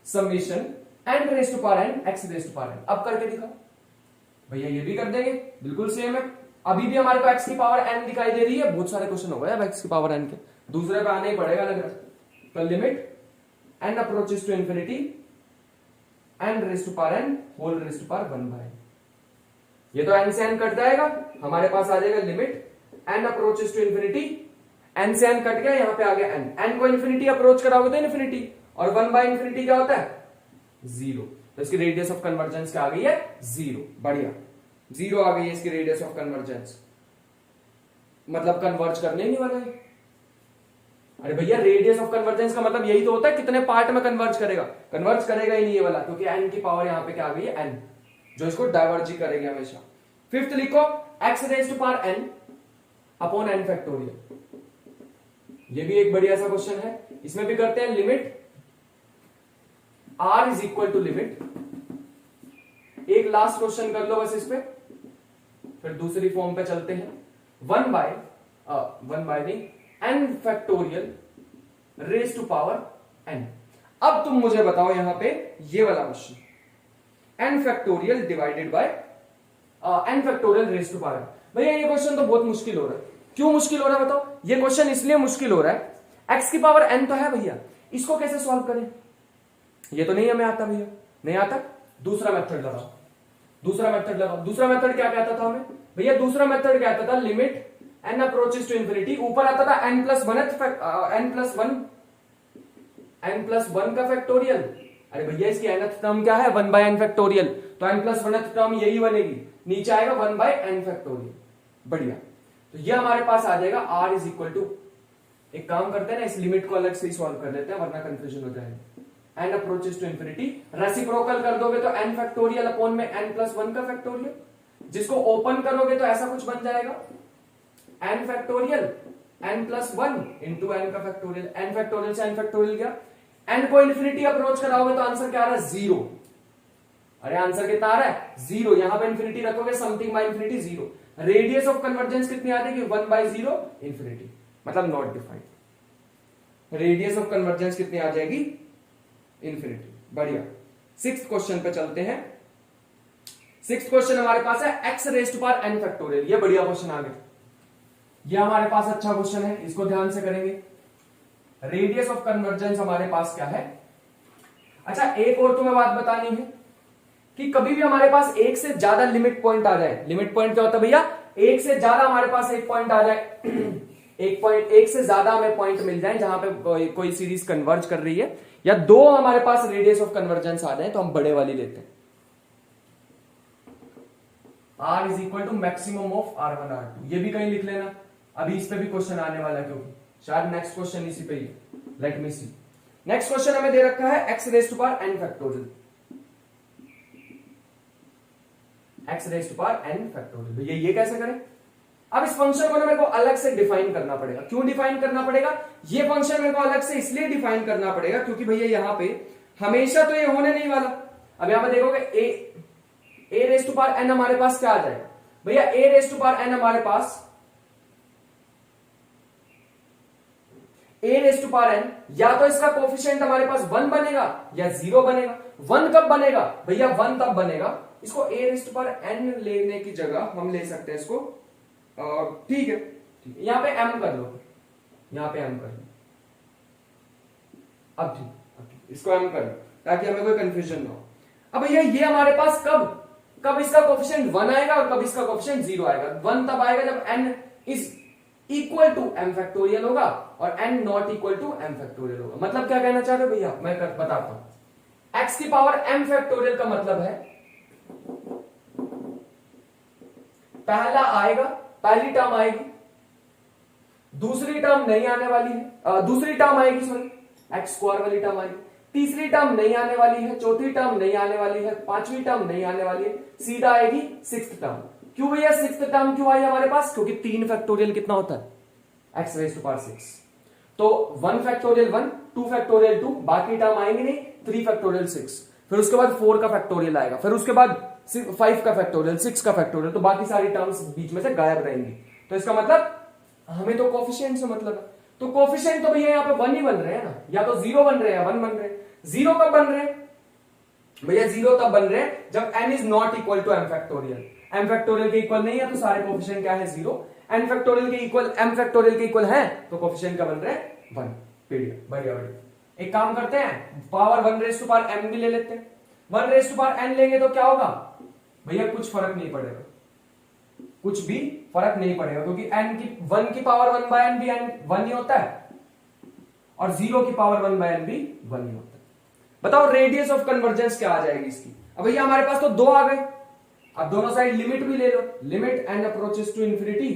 A: summation n raise to power n x raise to power n। अब करके दिखाओ भैया, ये भी कर देंगे, बिल्कुल सेम है। अभी भी हमारे को x की पावर n दिखाई दे रही है। बहुत सारे क्वेश्चन हो गए अब x की पावर n के, दूसरे पे आने ही पड़ेगा लग रहा है। तो limit n approaches to infinity n raise to power n whole raise to power 1/n। ये तो n से n कट जाएगा, हमारे पास आ जाएगा limit n approaches to infinity, n से n कट गया, यहां पे आ गया n। n को इंफिनिटी अप्रोच कराओगे तो इंफिनिटी, और 1/इंफिनिटी क्या होता है? 0। तो इसकी रेडियस ऑफ कन्वर्जेंस क्या आ गई है? 0। बढ़िया, 0 आ गई है इसकी रेडियस ऑफ कन्वर्जेंस, मतलब कन्वर्ज करने ही नहीं वाला है। अरे भैया रेडियस ऑफ कन्वर्जेंस का मतलब यही तो होता है कितने पार्ट में कन्वर्ज करेगा। कन्वर्ज करेगा ही नहीं ये वाला, क्योंकि n की पावर यहां पे क्या आ गई है? n, जो इसको डाइवर्ज ही करेगी हमेशा। फिफ्थ लिखो x raise to power n upon n factorial. ये भी एक बढ़िया सा क्वेश्चन है, इसमें भी करते हैं limit r is equal to limit, एक लास्ट क्वेश्चन कर लो बस इस पे, फिर दूसरी फॉर्म पे चलते हैं। 1 बाय नहीं, n factorial raise to power n। अब तुम मुझे बताओ यहां पे ये वाला question, n factorial divided by n factorial raise to power. भैया ये क्वेश्चन तो बहुत मुश्किल हो रहा है। क्यों मुश्किल हो रहा है बताओ? ये क्वेश्चन इसलिए मुश्किल हो रहा है, x की पावर n तो है भैया, इसको कैसे सॉल्व करें? ये तो नहीं हमें आता भैया, नहीं आता। दूसरा मेथड लगाओ, दूसरा मेथड लगाओ। दूसरा मेथड क्या कहता था हमें भैया? दूसरा मेथड कहता था limit n approaches to infinity, ऊपर आता था n प्लस 1 का फैक्टोरियल। अरे भैया इसकी nth टर्म क्या है? 1/n फैक्टोरियल, तो n प्लस 1th टर्म यही बनेगी, नीचे आएगा 1/n फैक्टोरियल। बढ़िया, तो ये हमारे पास आ जाएगा r इज इक्वल टू, एक काम करते हैं ना, इस लिमिट को अलग से ही सॉल्व कर लेते हैं वरना कंफ्यूजन हो जाएगा। n approaches to infinity, reciprocal कर दोगे तो n फैक्टोरियल अपॉन में n प्लस 1 का फैक्टोरियल, जिसको ओपन करोगे तो ऐसा कुछ बन जाएगा n factorial n plus 1 into n का फैक्टोरियल। n फैक्टोरियल से n फैक्टोरियल गया, n को इंफिनिटी अप्रोच कराओगे तो आंसर क्या आ रहा है? 0। अरे आंसर कितना आ रहा है? 0। यहां पे इंफिनिटी रखोगे, something bye infinity 0। Radius of convergence कितनी आ जाएगी? 1/0 इंफिनिटी, मतलब not defined. Radius of convergence कितनी आ जाएगी? इंफिनिटी। बढ़िया, 6th क्वेश्चन पे चलते हैं। 6th क्वेश्चन हमारे पास है x raise to power n factorial. ये बढ़िया क्वेश्चन आ गया, ये हमारे पास अच्छा क्वेश्चन है, इसको ध्यान से करेंगे। रेडियस ऑफ कन्वर्जेंस हमारे पास क्या है? अच्छा एक और तुम्हें बात बतानी है कि कभी भी हमारे पास एक से ज्यादा लिमिट पॉइंट आ जाए, लिमिट पॉइंट क्या होता है भैया? एक से ज्यादा हमारे पास एक पॉइंट आ जाए एक से ज्यादा हमें पॉइंट मिल जाए जहां पे कोई सीरीज कन्वर्ज कर रही है, या दो हमारे पास रेडियस ऑफ कन्वर्जेंस आ जाए, तो हम बड़े वाली लेते हैं। r is equal to maximum of r1 r2। ये भी कहीं लिख लेना, अभी इस पे भी क्वेश्चन आने वाला है, क्योंकि शायद नेक्स्ट क्वेश्चन इसी पे ही है। Let me see, next question हमें दे रखा है x raise to power n factorial. x raise to power n factorial, ये कैसे करें? अब इस फंक्शन को ना मेरे को अलग से डिफाइन करना पड़ेगा। क्यों डिफाइन करना पड़ेगा? ये फंक्शन मेरे को अलग से इसलिए डिफाइन करना पड़ेगा क्योंकि भैया यहां पे हमेशा तो ये होने नहीं वाला। अब यहां पे देखोगे a raise to power n हमारे पास क्या आ जाएगा भैया? a raise to power n हमारे पास a raise to power n, या तो इसका कोफिशिएंट हमारे पास 1 बनेगा या 0 बनेगा। 1 कब बनेगा भैया? 1 तब बनेगा, इसको a raise to power n लेने की जगह हम ले सकते हैं इसको, ठीक है, यहां पे m कर लो, यहां पे m कर लो। अब ठीक, इसको m कर लो ताकि हमें कोई कंफ्यूजन ना हो। अब भैया ये हमारे पास कब इसका कोफिशिएंट 1 आएगा और कब इसका कोफिशिएंट 0 आएगा? 1 तब आएगा जब n is equal to m factorial होगा और n not equal to m factorial होगा। मतलब क्या कहना चाह रहे हो भैया? मैं बताता हूं। x की पावर m फैक्टोरियल का मतलब है पहला आएगा, पहली टर्म आएगी, दूसरी टर्म नहीं आने वाली है, दूसरी टर्म आएगी सॉरी, एक्स स्क्वायर वाली टर्म आई, तीसरी टर्म नहीं आने वाली है, चौथी टर्म नहीं आने वाली है, पांचवी टर्म नहीं आने वाली है, सीधा आएगी सिक्स्थ टर्म। क्यों भैया सिक्स्थ टर्म क्यों आई हमारे पास? क्योंकि 3 फैक्टोरियल कितना होता है? X raise to power 6। तो 1 फैक्टोरियल 1, 2 फैक्टोरियल 2, बाकी टर्म आएंगे नहीं, 3 फैक्टोरियल 6, फिर उसके बाद 4 का फैक्टोरियल आएगा, फिर उसके बाद 5 का फैक्टोरियल, 6 का फैक्टोरियल, तो बाकी सारी टर्म्स बीच में से गायब रहेंगी। तो इसका मतलब हमें तो कोफिशिएंट से मतलब है, तो कोफिशिएंट तो भैया यहाँ पे 1 ही बन रहे हैं ना, या तो 0 बन रहे हैं या 1 बन रहे हैं। 0 कब बन रहे हैं भैया? 0 तब बन रहे हैं जब n is not equal to m factorial. m factorial के इक्वल नहीं है तो सारे कोफिशिएंट क्या है? 0। n फैक्टोरियल के इक्वल m फैक्टोरियल के इक्वल है तो कोफिशिएंट क्या बन रहे हैं? 1। पीरियड। बढ़िया बढ़िया। एक काम करते हैं, power 1 raise to power m भी ले लेते हैं। 1 रेज टू पावर n लेंगे तो क्या होगा भैया? कुछ फर्क नहीं पड़ेगा, कुछ भी फर्क नहीं पड़ेगा, क्योंकि n की 1 की पावर 1 बाय n भी 1 ही होता है और 0 की पावर 1 बाय n भी 1 ही होता है। बताओ रेडियस ऑफ कन्वर्जेंस क्या आ जाएगी इसकी? अब भैया हमारे पास तो 2 आ गए, अब दोनों साइड लिमिट भी ले लो, limit n approaches to infinity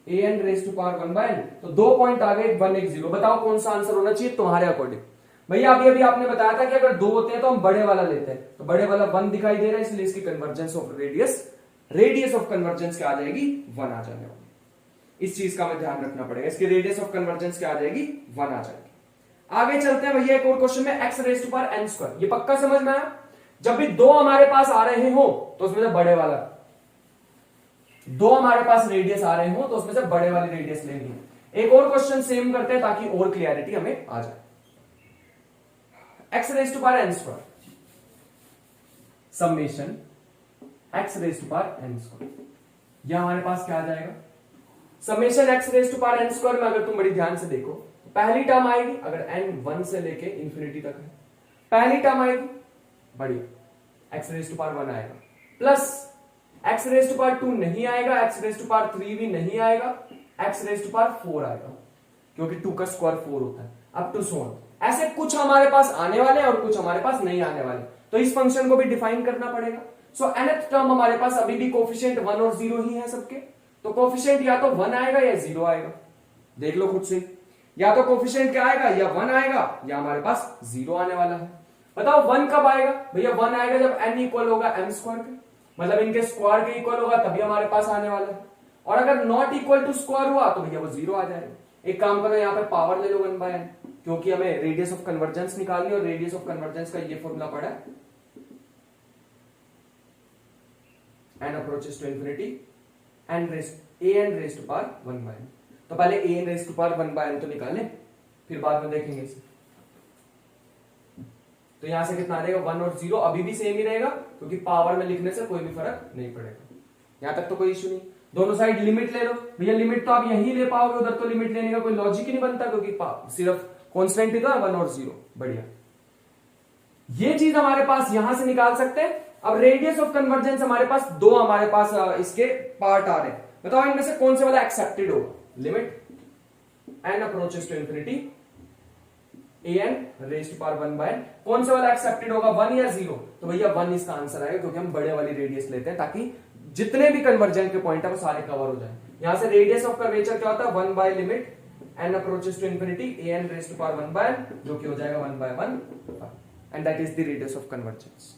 A: an raise to power 1 by n, तो 2 पॉइंट आ गए, 1 1 0। बताओ कौन सा आंसर होना चाहिए तुम्हारे अकॉर्डिंग? भैया अभी आपने बताया था कि अगर 2 होते हैं तो हम बड़े वाला लेते हैं, तो बड़े वाला 1 दिखाई दे रहा है, इसलिए इसकी convergence of radius of convergence क्या आ जाएगी? 1 आ जाने वाली। इस चीज का हमें ध्यान रखना पड़ेगा, इसकी रेडियस ऑफ कन्वर्जेंस क्या आ जाएगी? 1 आ जाएगी। आगे चलते हैं भैया एक और क्वेश्चन में, x raise to power n square. ये पक्का समझ में आया? जब भी 2 हमारे पास आ रहे हो तो उसमें से बड़े वाला, 2 हमारे पास रेडियस आ रहे हो तो उसमें से बड़े वाली रेडियस लेनी है। एक और क्वेश्चन सेम करते हैं ताकि और क्लियरिटी हमें आ जाए। x raise to power n square summation x raise to power n square, यह हमारे पास क्या आ जाएगा? Summation x raise to power n square में अगर तुम बड़ी ध्यान से देखो, पहली टर्म आएगी, अगर n 1 से लेके इंफिनिटी तक है, पहली टर्म आएगी, बढ़िया, x रेज टू पावर 1 आएगा, plus x raise to power 2 नहीं आएगा, x रेज टू पावर 3 भी नहीं आएगा, x रेज टू पावर 4 आएगा, क्योंकि 2 का स्क्वायर 4 होता है, अप टू सो ऑन। ऐसे कुछ हमारे पास आने वाले हैं और कुछ हमारे पास नहीं आने वाले, तो इस फंक्शन को भी डिफाइन करना पड़ेगा। सो nth टर्म हमारे पास अभी भी कोफिशिएंट 1 और 0 ही है सबके, तो कोफिशिएंट या तो 1 आएगा या 0 आएगा, देख लो खुद से, या तो कोफिशिएंट क्या आएगा? या 1 आएगा या हमारे पास 0 आने वाला है। बताओ 1 कब आएगा भैया? 1 आएगा जब n इक्वल होगा m स्क्वायर के, मतलब इनके स्क्वायर के इक्वल होगा तभी हमारे पास आने वाला है, और अगर नॉट इक्वल टू स्क्वायर हुआ तो भैया वो 0 आ जाएगा। एक काम करो, यहाँ पे पावर ले लो 1 बाय n, क्योंकि हमें रेडियस ऑफ कन्वर्जेंस निकालनी है और रेडियस ऑफ कन्वर्जेंस का ये फॉर्मूला पड़ा है, n approaches to infinity an raise to power 1 by n। तो पहले an raise to power 1 by n तो निकालें, फिर बाद में देखेंगे इसे। तो यहां से कितना आ जाएगा? 1 और 0 अभी भी सेम ही रहेगा, क्योंकि पावर में लिखने से कोई भी फर्क नहीं पड़ेगा। यहां तक तो कोई इश्यू नहीं। दोनों साइड लिमिट ले लो भैया, लिमिट तो आप यहीं ले पाओगे, उधर तो लिमिट लेने का कोई लॉजिक ही नहीं बनता, क्योंकि सिर्फ कॉन्स्टेंट ही तो है 1 और 0। बढ़िया, ये चीज हमारे पास यहां से निकाल सकते हैं। अब रेडियस ऑफ कन्वर्जेंस हमारे पास 2 हमारे पास इसके पार्ट आ रहे हैं, बताओ इनमें से कौन से वाला एक्सेप्टेड होगा? Limit n approaches to infinity an raise to power 1 by n, कौन से वाला एक्सेप्टेड होगा? 1 या 0? तो भैया 1 इसका आंसर आएगा, क्योंकि हम बड़े वाली रेडियस लेते हैं ताकि जितने भी कन्वर्जेंट के पॉइंट है वो सारे कवर हो जाए। यहां से रेडियस ऑफ कर्वेचर क्या होता है? 1 by limit n approaches to infinity an raise to power 1 by n, जो कि हो जाएगा 1 by 1, and that is the radius of convergence.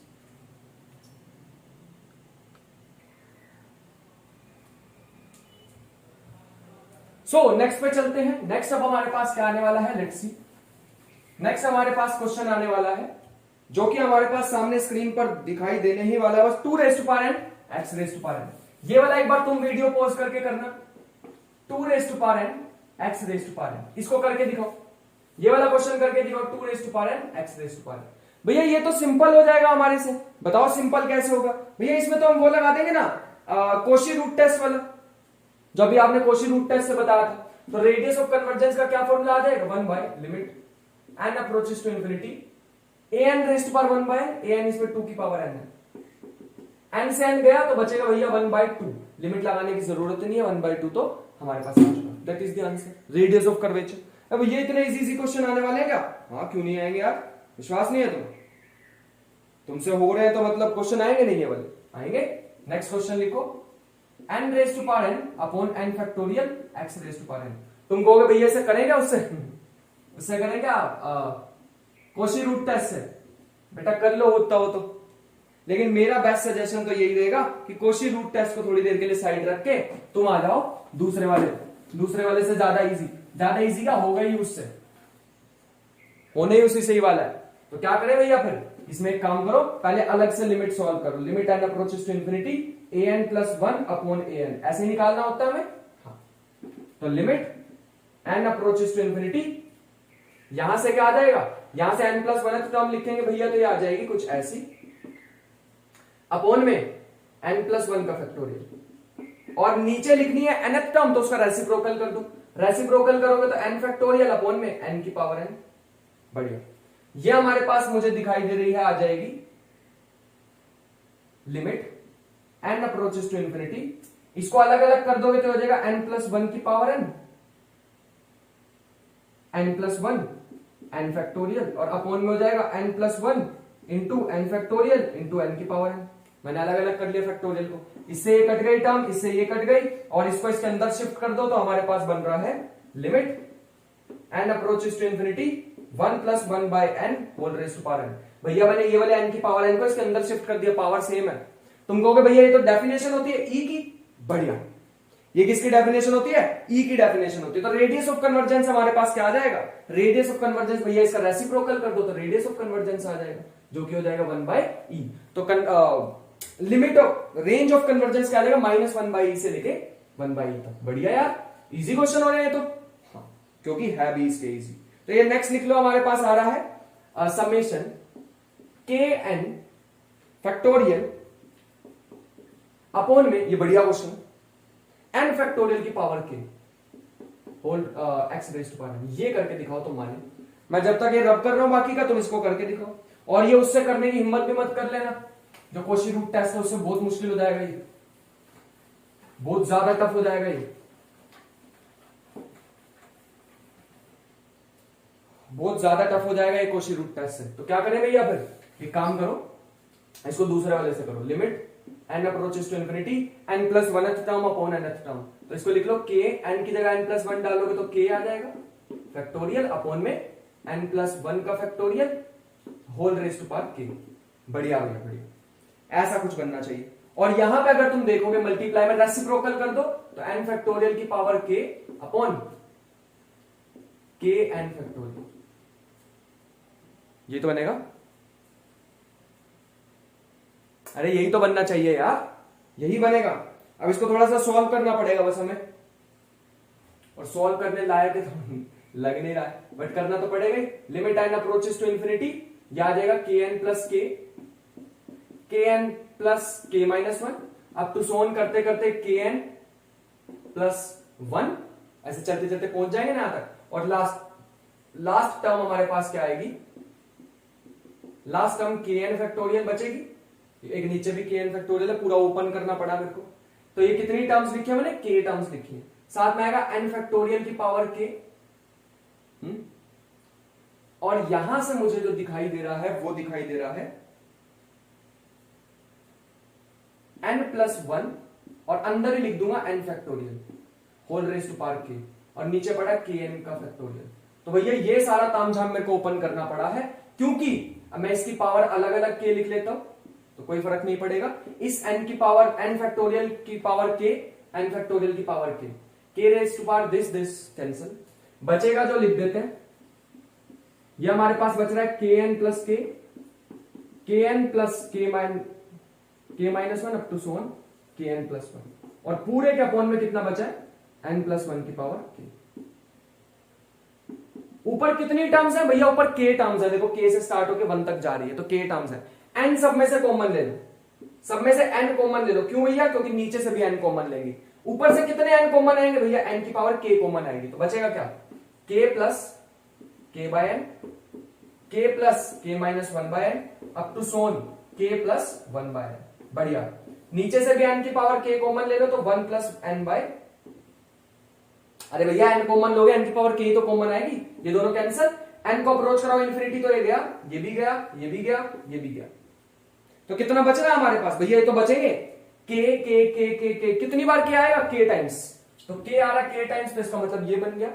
A: So next पे चलते हैं। नेक्स्ट अब हमारे पास क्या आने वाला है? Let's see. नेक्स्ट हमारे पास क्वेश्चन आने वाला है, जो कि हमारे पास सामने स्क्रीन पर दिखाई देने ही वाला है, बस 2 raise to power n x raise to power n। ये वाला एक बार तुम वीडियो पॉज करके करना, 2 raise to power n x raise to power n, इसको करके दिखाओ, ये वाला क्वेश्चन करके दिखाओ, 2 raise to power n x raise to power n। भैया ये तो सिंपल हो जाएगा हमारे से, बताओ सिंपल कैसे होगा? भैया इसमें तो हम वो लगा देंगे ना, कोशी रूट टेस्ट वाला, जो अभी आपने कोशी रूट टेस्ट से बताया था। तो रेडियस ऑफ कन्वर्जेंस का क्या फॉर्मूला आ जाएगा? 1 by limit n approaches to infinity an raise to power 1 by an, इसमें 2 की पावर n है, n से n गया तो बचेगा भैया 1 बाय 2, लिमिट लगाने की जरूरत नहीं है, 1 बाय 2 तो हमारे पास आ चुका। That is the answer, radius of curvature. अब ये इतने इजी क्वेश्चन आने वाले हैं क्या? हाँ, क्यों नहीं आएंगे यार, विश्वास नहीं है तुमसे हो रहे हैं तो मतलब क्वेश्चन आएंगे नहीं? ये वाले आएंगे। नेक्स्ट क्वेश्चन लिखो, n raise to power n upon n factorial x raise to power n। तुम कहोगे भैया इसे करें क्या? उससे करें क्या? कोशी रूट टेस्ट से बेटा कर लो होता हो तो, लेकिन मेरा बेस्ट सजेशन तो यही रहेगा कि कोशी रूट टेस्ट को थोड़ी देर के लिए साइड रख के तुम आ जाओ दूसरे वाले से ज्यादा इजी का होगा ही, उससे होने ही उसी से ही वाला है। तो क्या करें भैया, फिर इसमें एक काम करो, पहले अलग से लिमिट सॉल्व करो। Limit n approaches to infinity an plus 1 upon an, ऐसे निकालना होता है हमें। हाँ, तो limit n approaches to infinity, यहां से क्या आ जाएगा, यहां से n प्लस 1 टर्म लिखेंगे भैया तो ये आ जाएगी कुछ ऐसी, अपॉन में n प्लस 1 का फैक्टोरियल, और नीचे लिखनी है nth टर्म तो उसका रेसिप्रोकल कर दो। रेसिप्रोकल करोगे तो n फैक्टोरियल अपॉन में n की पावर n। बढ़िया, ये हमारे पास मुझे दिखाई दे रही है, आ जाएगी limit n approaches to infinity. इसको अलग अलग कर दोगे तो हो जाएगा n प्लस 1 की power n, n plus 1 n factorial, और अपॉन में हो जाएगा n plus 1 into n factorial into n की पावर n। मैंने अलग अलग कर लिया फैक्टोरियल को, इससे ये कट गई टर्म, इससे ये कट गई, और इसको इसके अंदर शिफ्ट कर दो तो हमारे पास बन रहा है limit n approaches to infinity 1 plus 1 by n whole raise to power n। भैया मैंने ये वाले n की पावर n को इसके अंदर शिफ्ट कर दिया, पावर सेम है। तुम कहोगे भैया ये तो डेफिनेशन होती है e की। बढ़िया, ये किसकी डेफिनेशन होती है, e की डेफिनेशन होती है। तो रेडियस ऑफ कन्वर्जेंस हमारे पास क्या आ जाएगा, रेडियस ऑफ कन्वर्जेंस भैया इसका रेसिप्रोकल कर दो तो रेडियस ऑफ कन्वर्जेंस आ जाएगा, जो कि हो जाएगा 1 बाय e। तो limit of range of convergence क्या आ जाएगा, -1 बाय e से लेके 1 बाय e तक। बढ़िया यार, इजी क्वेश्चन हो रहे हैं तो, हाँ, क्योंकि है भी इसके इजी। तो ये नेक्स्ट लिख लो, हमारे पास आ रहा है समेशन के एन फैक्टोरियल अपॉन में, ये बढ़िया क्वेश्चन, एन फैक्टोरियल की पावर के whole x raise to power. ये करके दिखाओ तुम माने, मैं जब तक ये रब कर रहा हूं बाकी का तुम इसको करके दिखाओ। और ये उससे करने की हिम्मत भी मत कर लेना, जो कोशी रूट टेस्ट है उससे बहुत मुश्किल हो जाएगा, ये बहुत ज्यादा टफ हो जाएगा, ये बहुत ज्यादा टफ हो जाएगा ये कोशी रूट टेस्ट से। तो क्या करें भैया, फिर एक काम करो, इसको दूसरे वाले से करो, limit n approaches to infinity n plus 1th term upon nth term. तो इसको लिख लो k, n की जगह n प्लस 1 डालोगे तो k आ जाएगा फैक्टोरियल अपॉन में n प्लस 1 का factorial whole raise to power k। बढ़िया भैया, बढ़िया, ऐसा कुछ बनना चाहिए। और यहां पे अगर तुम देखोगे मल्टीप्लाई में रेसिप्रोकल कर दो तो n फैक्टोरियल की power k upon k n factorial, ये तो बनेगा। अरे यही तो बनना चाहिए यार, यही बनेगा। अब इसको थोड़ा सा सॉल्व करना पड़ेगा बस हमें, और सॉल्व करने लायक है तो लग नहीं रहा है, बट करना तो पड़ेगा ही। Limit n approaches to infinity, यह आ जाएगा के एन प्लस के माइनस 1 अब टू सोन करते करते के एन प्लस 1, ऐसे चलते चलते पहुंच जाएंगे ना यहां तक। और लास्ट टर्म हमारे पास क्या आएगी, लास्ट टर्म के एन फैक्टोरियल बचेगी, एक नीचे भी के एन फैक्टोरियल है, पूरा ओपन करना पड़ा मेरे को। तो ये कितनी टर्म्स लिखी है मैंने, के टर्म्स लिखी है, साथ में आएगा एन फैक्टोरियल की पावर के। और यहां से मुझे जो दिखाई दे रहा है वो दिखाई दे रहा है n प्लस 1, और अंदर ही लिख दूंगा n factorial whole raise to power के, और नीचे पड़ा के एन का फैक्टोरियल। तो भैया ये सारा तामझाम मेरे को ओपन करना पड़ा है, क्योंकि अब मैं इसकी पावर अलग अलग के लिख लेता हूं तो कोई फर्क नहीं पड़ेगा। इस n की पावर n फैक्टोरियल की पावर k, n फैक्टोरियल की power k raise to power this cancel, बचेगा जो लिख देते हैं। ये हमारे पास बच रहा है kn plus k minus 1 up to so on kn plus 1, और पूरे के अपॉन में कितना बचा है n प्लस 1 की पावर k। ऊपर कितनी टर्म्स है भैया, ऊपर k टर्म्स है, देखो k से स्टार्ट होकर 1 तक जा रही है तो k टर्म्स है। n सब में से कॉमन ले लो, सब में से n कॉमन ले लो, क्यों भैया, क्योंकि नीचे से भी n कॉमन लेंगे। ऊपर से कितने n कॉमन आएंगे भैया, n की पावर k कॉमन आएगी, तो बचेगा क्या, k plus k by n, k plus k minus 1 by n up to so on k plus 1 by n। बढ़िया, नीचे से भी n की पावर k कॉमन ले लो तो 1 प्लस n बाय, अरे भैया n कॉमन लोगे n की पावर k तो कॉमन आएगी, ये दोनों कैंसिल, n को अप्रोच कराओ इन्फिनिटी तो ये गया, ये भी गया, ये भी गया, ये भी गया। तो कितना बच रहा है हमारे पास भैया, ये तो बचेंगे के कितनी बार k आएगा, k टाइम्स, तो k आ रहा k टाइम्स, तो इसका मतलब ये बन गया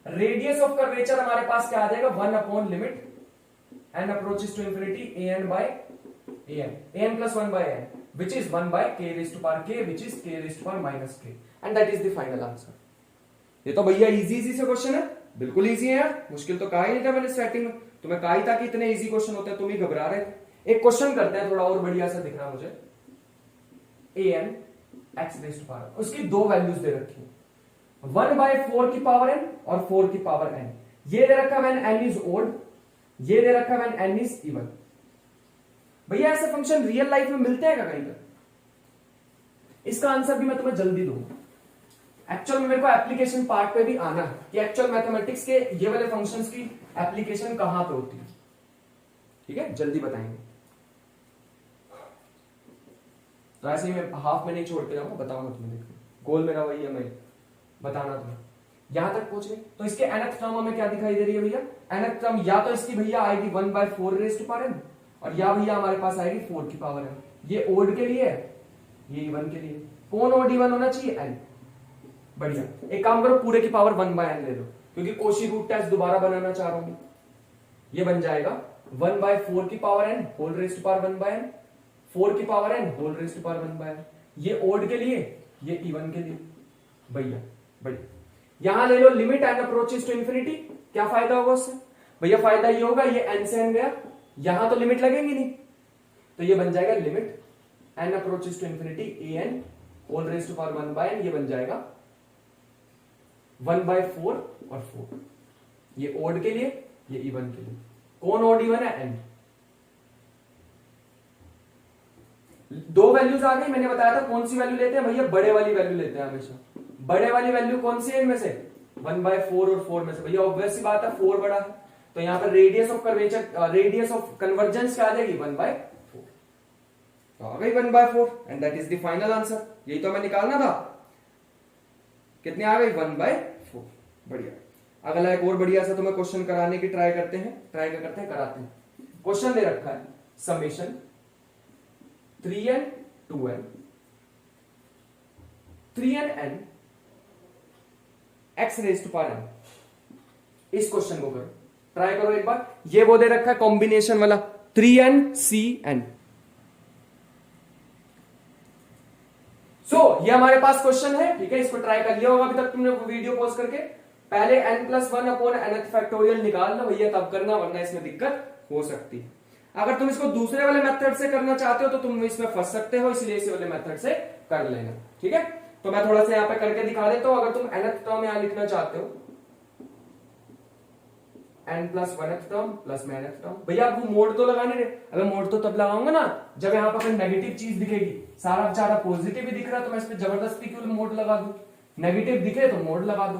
A: रेडियस ऑफ कर्वेचर हमारे पास क्या आ जाएगा, 1 upon limit n approaches to infinity an by an plus 1 by n, which is 1 by k raised to power k, which is k raised to power minus k, and that is the final answer. ये तो भैया इजी इजी से क्वेश्चन है, बिल्कुल इजी है यार, मुश्किल तो कहा ही नहीं था मैंने स्टार्टिंग में, तुम्हें कहा ही था कि इतने इजी क्वेश्चन होते हैं, तुम ही घबरा रहे थे। एक क्वेश्चन करते हैं थोड़ा और बढ़िया सा दिख रहा मुझे, an x raised to power, उसकी दो वैल्यूज दे रखी है, 1 by 4 की पावर n और 4 की पावर n, ये दे रखा when n is odd, ये दे रखा when n is even। भैया ऐसे फंक्शन रियल लाइफ में मिलते हैं क्या कहीं पर? इसका आंसर भी मैं तुम्हें जल्दी दूंगा। एक्चुअल में मेरे को एप्लीकेशन पार्ट पे भी आना है कि एक्चुअल मैथमेटिक्स के ये वाले फंक्शंस की एप्लीकेशन कहां पे होती है, ठीक है, जल्दी बताएंगे। तो ऐसे ही मैं हाफ में नहीं छोड़ के जाऊंगा, बताऊंगा तुम्हें, देखो गोल मेरा वही है, मैं बताना तुम्हें। यहां तक पहुंच गए तो इसके nth टर्म हमें क्या दिखाई दे रही है भैया? nth टर्म या तो इसकी भैया आएगी 1 by 4 raised to power n, और या भैया हमारे पास आएगी 4 की पावर n। ये ओड के लिए है, ये इवन के लिए। कौन ओड इवन होना चाहिए? n। बढ़िया, एक काम करो, पूरे की पावर 1 by n ले लो, क्योंकि कोशी रूट टेस्ट दोबारा बनाना चाह रहा हूं। ये बन जाएगा 1 by 4 की power n whole raised to power 1 by n, 4 की power n whole raised to power 1 by n। ये ओड के लिए, ये इवन के लिए। भैया बढ़िया, यहां ले लो limit n approaches to infinity. क्या फायदा होगा उससे? भैया फायदा ये होगा, ये n से n गया, यहां तो लिमिट लगेगी नहीं, तो ये बन जाएगा limit n approaches to infinity an whole raised to power 1 by n, ये बन जाएगा 1 by 4 और 4। ये ओड के लिए, ये इवन के लिए। कौन ओड इवन है? n। दो वैल्यूज आ गई, मैंने बताया था कौन सी वैल्यू लेते हैं भैया? बड़े वाली वैल्यू लेते हैं हमेशा। बड़े वाली वैल्यू कौन सी है इनमें से? 1 by 4 और 4 में से। भैया ऑब्वियस सी बात है, 4 बड़ा है, तो यहां पर radius of curvature, radius of convergence क्या आ जाएगी? 1 by 4। तो आ गई 1 by 4, and that is the final answer. यही तो हमें निकालना था। कितने आ गई? 1 by 4। बढ़िया। अगला एक और बढ़िया सा तुम्हें क्वेश्चन कराने की ट्राई करते हैं, कराते हैं। क्वेश्चन दे रखा है summation 3n 2n 3n x raise to power n। इस क्वेश्चन को करो, ट्राई करो एक बार। ये वो दे रखा है कॉम्बिनेशन वाला 3n cn। ये हमारे पास क्वेश्चन है, ठीक है, इसको ट्राई कर लिया होगा अभी तक तुमने वीडियो पॉज करके। पहले n+1 अपॉन nth फैक्टोरियल निकाल लो भैया, तब करना, वरना इसमें दिक्कत हो सकती है। अगर तुम इसको दूसरे वाले मेथड से करना चाहते हो तो तुम इसमें फंस सकते हो, इसलिए इस वाले मेथड से कर लेना, ठीक है। तो मैं थोड़ा सा यहाँ पे करके दिखा देता हूं। अगर तुम nth टर्म यहां लिखना चाहते हो, n+1th टर्म प्लस में nth टर्म, भैया आपको मोड तो लगाने दे। अबे मोड तो तब लगाऊंगा ना जब यहाँ पर नेगेटिव चीज दिखेगी। सारा बेचारा पॉजिटिव ही दिख रहा है, तो मैं इस पर जबरदस्ती क्यों मोड लगा दूं? नेगेटिव दिखे तो मोड लगा दो,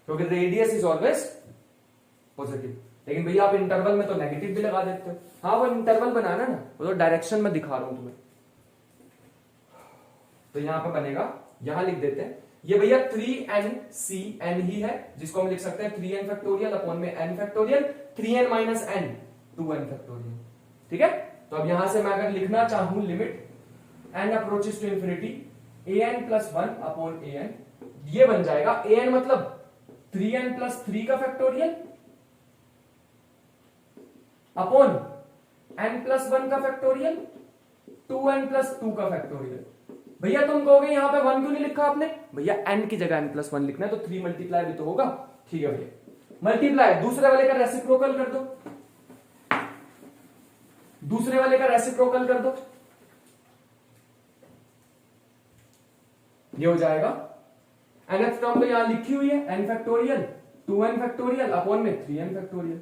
A: क्योंकि रेडियस इज ऑलवेज पॉजिटिव। लेकिन भैया आप इंटरवल में तो नेगेटिव भी लगा देते हो। हाँ, वो इंटरवल बनाना ना, वो तो डायरेक्शन में दिखा रहा हूं तुम्हें। तो यहां पर बनेगा, यहां लिख देते हैं ये भैया 3n ही है, जिसको हम लिख सकते हैं 3n फैक्टोरियल अपॉन में n factorial, 3n minus n 2n factorial, ठीक है। तो अब यहां से मैं अगर लिखना चाहूं limit n approaches to infinity an+1 upon an, ये बन जाएगा an मतलब 3n+3 का फैक्टोरियल अपॉन n+1 का फैक्टोरियल 2n+2 का फैक्टोरियल। भैया तुम कहोगे यहां पे 1 क्यों नहीं लिखा आपने? भैया n की जगह n+1 लिखना है, तो 3 मल्टीप्लाई भी तो होगा, ठीक है भैया। मल्टीप्लाई दूसरे वाले का रेसिप्रोकल कर दो, दूसरे वाले का रेसिप्रोकल कर दो, ये हो जाएगा nth टर्म तो यहां लिखी हुई है n factorial 2n factorial upon में 3n फैक्टोरियल।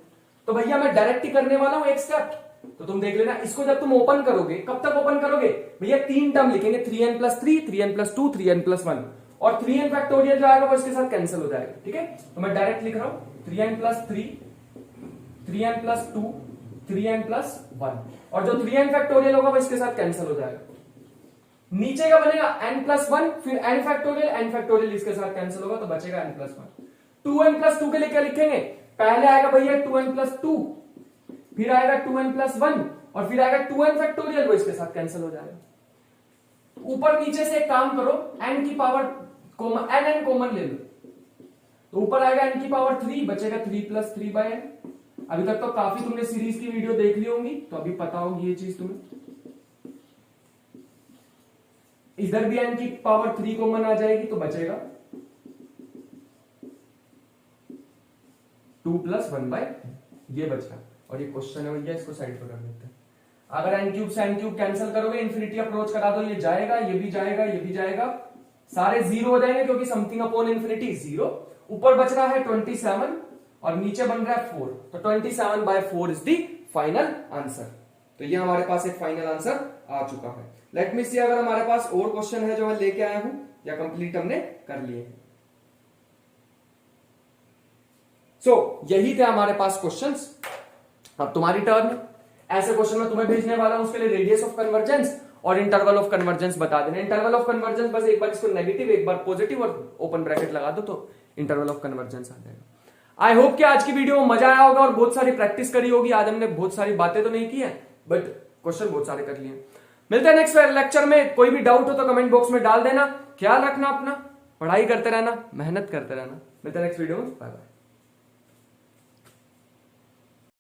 A: तो भैया मैं डायरेक्ट ही करने वाला हूं एक स्टेप, तो तुम देख लेना। इसको जब तुम ओपन करोगे, कब तक ओपन करोगे भैया? 3 टर्म लिखेंगे, 3n+3 3n+2 3n+1, और 3n फैक्टोरियल जो आएगा वो इसके साथ कैंसिल हो जाएगा, ठीक है। तो मैं डायरेक्ट लिख रहा हूं 3n+3 3n+2 3n+1, और जो 3n फैक्टोरियल होगा वो इसके साथ कैंसिल हो जाएगा। नीचे का बनेगा n+1, फिर n फैक्टोरियल इसके साथ कैंसिल होगा, तो बचेगा n+1। 2n+2 के लिए क्या लिखेंगे? पहले आएगा भैया 2n+2, फिर आएगा 2n+1, और फिर आएगा 2n फैक्टोरियल, वो इसके साथ कैंसिल हो जाएगा। ऊपर नीचे से एक काम करो, n की पावर कॉमन, n कॉमन ले लो, तो ऊपर आएगा n की पावर 3, बचेगा 3+3/n, अभी तक तो काफी तुमने सीरीज की वीडियो देख ली होंगी, तो अभी पता होगी ये चीज तुम्हें। इधर भी n की पावर 3 कॉमन आ जाएगी तो बचेगा 2 + 1/, ये बचा। और ये क्वेश्चन है भैया, इसको साइड पर कर देते हैं। अगर n³ से n³ कैंसिल करोगे, इन्फिनिटी अप्रोच करा दो, ये जाएगा, ये भी जाएगा, ये भी जाएगा, सारे जीरो हो जाएंगे क्योंकि समथिंग अपॉन इन्फिनिटी जीरो। ऊपर बच रहा है 27 और नीचे बन रहा है 4, तो 27/4 इज द फाइनल आंसर। तो ये हमारे पास एक फाइनल आंसर आ चुका है। लेट मी सी अगर हमारे पास और क्वेश्चन है जो मैं लेके आया हूं या कंप्लीट हमने कर लिए हैं। यही थे हमारे पास क्वेश्चंस। अब तुम्हारी टर्न है। ऐसे क्वेश्चन में तुम्हें भेजने वाला हूं, उसके लिए रेडियस ऑफ कन्वर्जेंस और इंटरवल ऑफ कन्वर्जेंस बता देना। इंटरवल ऑफ कन्वर्जेंस बस एक बार इसको नेगेटिव, एक बार पॉजिटिव और ओपन ब्रैकेट लगा दो तो इंटरवल ऑफ कन्वर्जेंस आ जाएगा। आई होप कि आज की वीडियो में मजा आया होगा और बहुत सारी प्रैक्टिस करी होगी। आज हमने बहुत सारी बातें तो नहीं की है, बट क्वेश्चन बहुत सारे कर लिए। मिलते हैं नेक्स्ट लेक्चर में। कोई भी डाउट हो तो कमेंट बॉक्स में डाल देना। ख्याल रखना अपना, पढ़ाई करते रहना, मेहनत करते रहना। मिलते हैं नेक्स्ट वीडियो में। Bye bye.